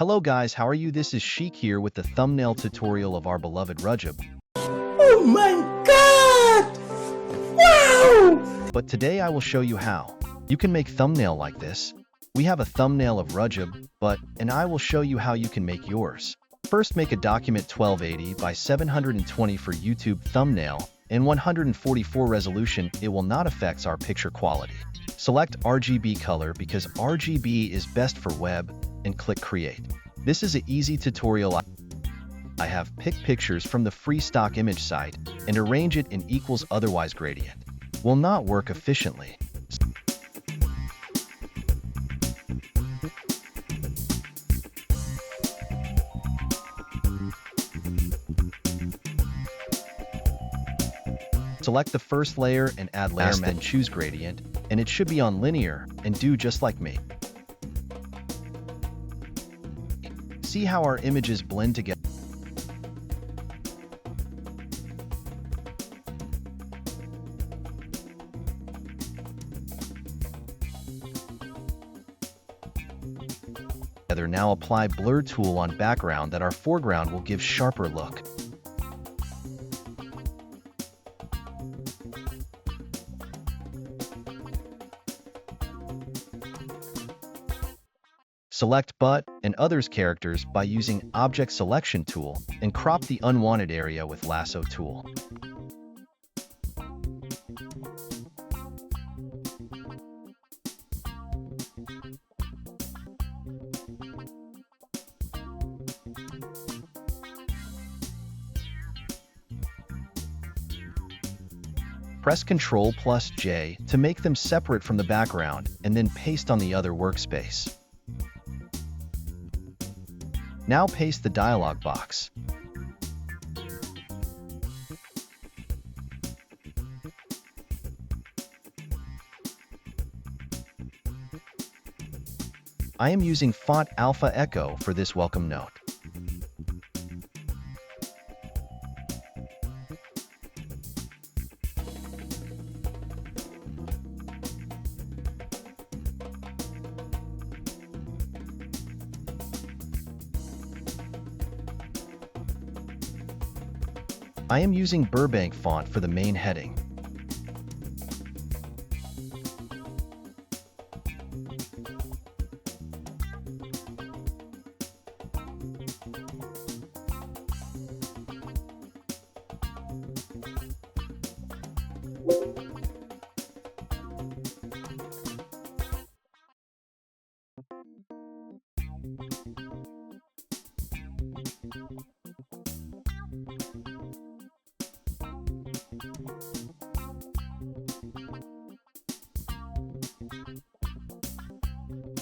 Hello guys, how are you? This is Sheik here with the thumbnail tutorial of our beloved Rajab. Oh my god! Wow! But today I will show you how you can make thumbnail like this. We have a thumbnail of Rajab, and I will show you how you can make yours. First, make a document 1280 by 720 for YouTube thumbnail and 144 resolution. It will not affect our picture quality. Select RGB color because RGB is best for web and click create. This is an easy tutorial. I have picked pictures from the free stock image site and arrange it in equals, otherwise gradient will not work efficiently. Select the first layer and add layer mask, then choose gradient, and it should be on linear, and do just like me. See how our images blend together. Now apply blur tool on background that our foreground will give sharper look. Select butt and others characters by using object selection tool and crop the unwanted area with lasso tool. Press Ctrl+J to make them separate from the background and then paste on the other workspace. Now paste the dialog box. I am using font Alpha Echo for this welcome note. I am using Burbank font for the main heading.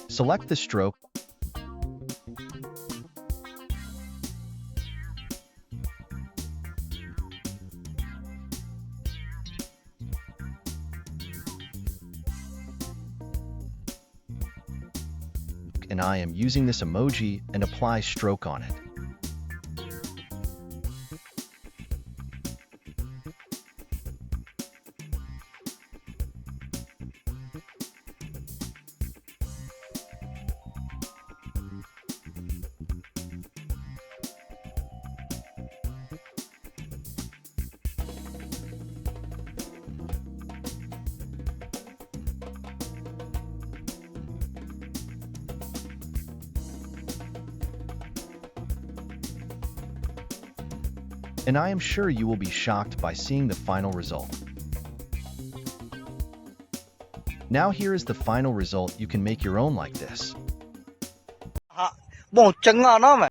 Select the stroke. And I am using this emoji and apply stroke on it. And I am sure you will be shocked by seeing the final result. Now here is the final result. You can make your own like this. Bom changa na